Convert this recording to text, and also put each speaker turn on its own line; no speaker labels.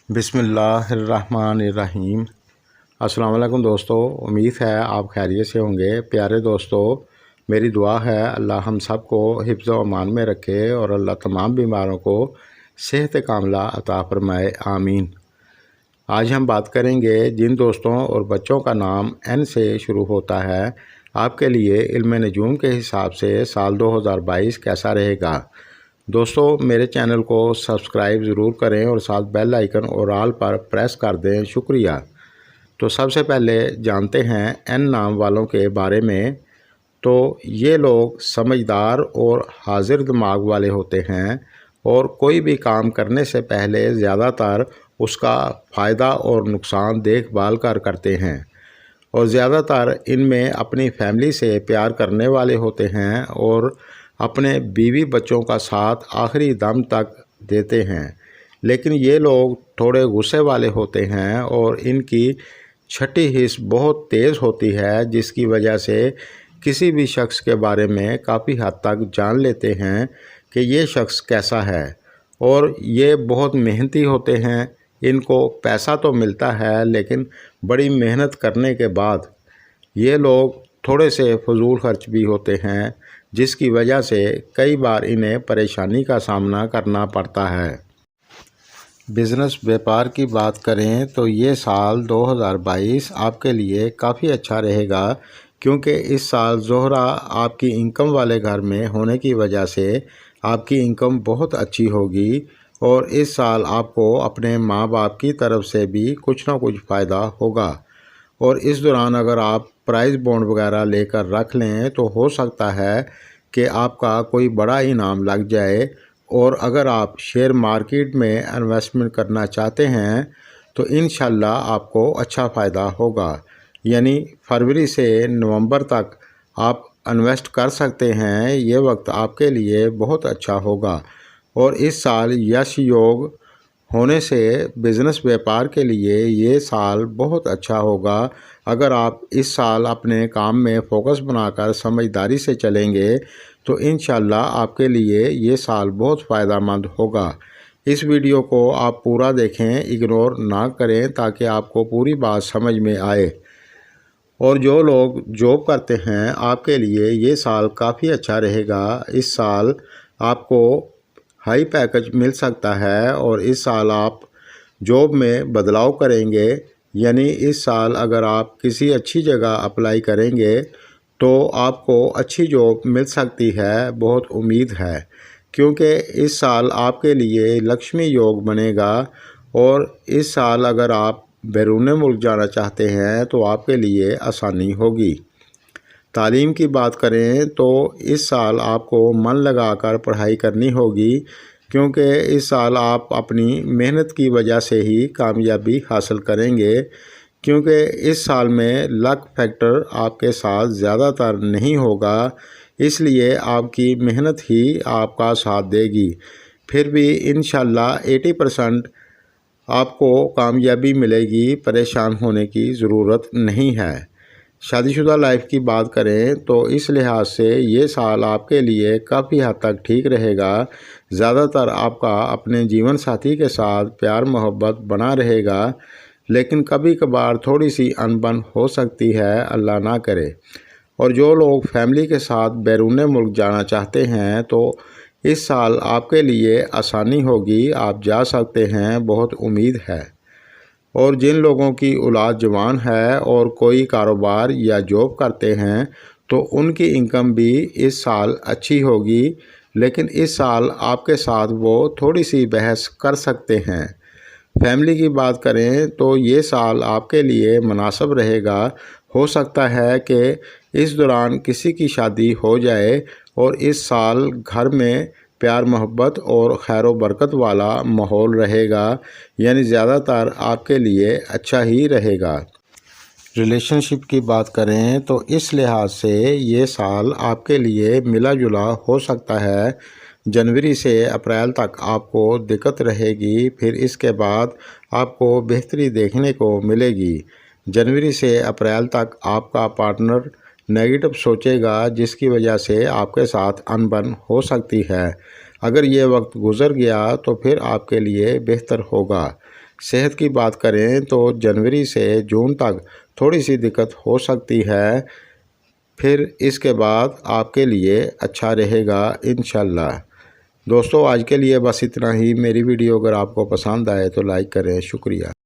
बिस्मिल्लाहिर्रहमानिर्रहीम। अस्सलाम वालेकुम दोस्तों, उम्मीद है आप खैरियत से होंगे। प्यारे दोस्तों, मेरी दुआ है अल्लाह हम सब को हिफ्ज़ व अमान में रखे और अल्लाह तमाम बीमारों को सेहत कामिला अता फरमाए, आमीन। आज हम बात करेंगे जिन दोस्तों और बच्चों का नाम एन से शुरू होता है, आपके लिए इल्म नजूम के हिसाब से साल 2022 कैसा रहेगा। दोस्तों, मेरे चैनल को सब्सक्राइब ज़रूर करें और साथ बेल आइकन और ऑल पर प्रेस कर दें, शुक्रिया। तो सबसे पहले जानते हैं एन नाम वालों के बारे में। तो ये लोग समझदार और हाजिर दिमाग वाले होते हैं और कोई भी काम करने से पहले ज़्यादातर उसका फ़ायदा और नुकसान देखभाल करते हैं और ज़्यादातर इनमें अपनी फैमिली से प्यार करने वाले होते हैं और अपने बीवी बच्चों का साथ आखिरी दम तक देते हैं। लेकिन ये लोग थोड़े गुस्से वाले होते हैं और इनकी छठी हिस्स बहुत तेज़ होती है, जिसकी वजह से किसी भी शख्स के बारे में काफ़ी हद तक जान लेते हैं कि ये शख्स कैसा है। और ये बहुत मेहनती होते हैं। इनको पैसा तो मिलता है, लेकिन बड़ी मेहनत करने के बाद ये लोग थोड़े से फजूल खर्च भी होते हैं, जिसकी वजह से कई बार इन्हें परेशानी का सामना करना पड़ता है। बिज़नेस व्यापार की बात करें तो ये साल 2022 आपके लिए काफ़ी अच्छा रहेगा, क्योंकि इस साल ज़ोहरा आपकी इनकम वाले घर में होने की वजह से आपकी इनकम बहुत अच्छी होगी और इस साल आपको अपने माँ बाप की तरफ से भी कुछ ना कुछ फ़ायदा होगा। और इस दौरान अगर आप प्राइज़ बॉन्ड वगैरह लेकर रख लें तो हो सकता है कि आपका कोई बड़ा इनाम लग जाए। और अगर आप शेयर मार्केट में इन्वेस्टमेंट करना चाहते हैं तो इंशाल्लाह आपको अच्छा फ़ायदा होगा। यानी फरवरी से नवंबर तक आप इन्वेस्ट कर सकते हैं। ये वक्त आपके लिए बहुत अच्छा होगा और इस साल यश योग होने से बिज़नेस व्यापार के लिए ये साल बहुत अच्छा होगा। अगर आप इस साल अपने काम में फ़ोकस बनाकर समझदारी से चलेंगे तो इंशाल्लाह आपके लिए ये साल बहुत फ़ायदेमंद होगा। इस वीडियो को आप पूरा देखें, इग्नोर ना करें, ताकि आपको पूरी बात समझ में आए। और जो लोग जॉब करते हैं, आपके लिए ये साल काफ़ी अच्छा रहेगा। इस साल आपको हाई पैकेज मिल सकता है और इस साल आप जॉब में बदलाव करेंगे। यानी इस साल अगर आप किसी अच्छी जगह अप्लाई करेंगे तो आपको अच्छी जॉब मिल सकती है, बहुत उम्मीद है, क्योंकि इस साल आपके लिए लक्ष्मी योग बनेगा। और इस साल अगर आप बैरून मुल्क जाना चाहते हैं तो आपके लिए आसानी होगी। तालीम की बात करें तो इस साल आपको मन लगाकर पढ़ाई करनी होगी, क्योंकि इस साल आप अपनी मेहनत की वजह से ही कामयाबी हासिल करेंगे। क्योंकि इस साल में लक फैक्टर आपके साथ ज़्यादातर नहीं होगा, इसलिए आपकी मेहनत ही आपका साथ देगी। फिर भी इंशाल्लाह 80% आपको कामयाबी मिलेगी, परेशान होने की ज़रूरत नहीं है। शादीशुदा लाइफ की बात करें तो इस लिहाज से ये साल आपके लिए काफ़ी हद तक ठीक रहेगा। ज़्यादातर आपका अपने जीवन साथी के साथ प्यार मोहब्बत बना रहेगा, लेकिन कभी कभार थोड़ी सी अनबन हो सकती है, अल्लाह ना करे। और जो लोग फैमिली के साथ बैरून मुल्क जाना चाहते हैं तो इस साल आपके लिए आसानी होगी, आप जा सकते हैं, बहुत उम्मीद है। और जिन लोगों की औलाद जवान है और कोई कारोबार या जॉब करते हैं तो उनकी इनकम भी इस साल अच्छी होगी, लेकिन इस साल आपके साथ वो थोड़ी सी बहस कर सकते हैं। फैमिली की बात करें तो ये साल आपके लिए मुनासिब रहेगा। हो सकता है कि इस दौरान किसी की शादी हो जाए और इस साल घर में प्यार मोहब्बत और खैर बरकत वाला माहौल रहेगा। यानी ज़्यादातर आपके लिए अच्छा ही रहेगा। रिलेशनशिप की बात करें तो इस लिहाज से ये साल आपके लिए मिला जुला हो सकता है। जनवरी से अप्रैल तक आपको दिक्कत रहेगी, फिर इसके बाद आपको बेहतरी देखने को मिलेगी। जनवरी से अप्रैल तक आपका पार्टनर नेगेटिव सोचेगा, जिसकी वजह से आपके साथ अनबन हो सकती है। अगर ये वक्त गुज़र गया तो फिर आपके लिए बेहतर होगा। صحت کی بات کریں تو جنوری سے جون تک تھوڑی سی دقت ہو سکتی ہے، پھر اس کے بعد آپ کے لیے اچھا رہے گا انشاءاللہ۔ دوستو آج کے لیے بس اتنا ہی۔ میری ویڈیو اگر آپ کو پسند آئے تو لائک کریں، شکریہ۔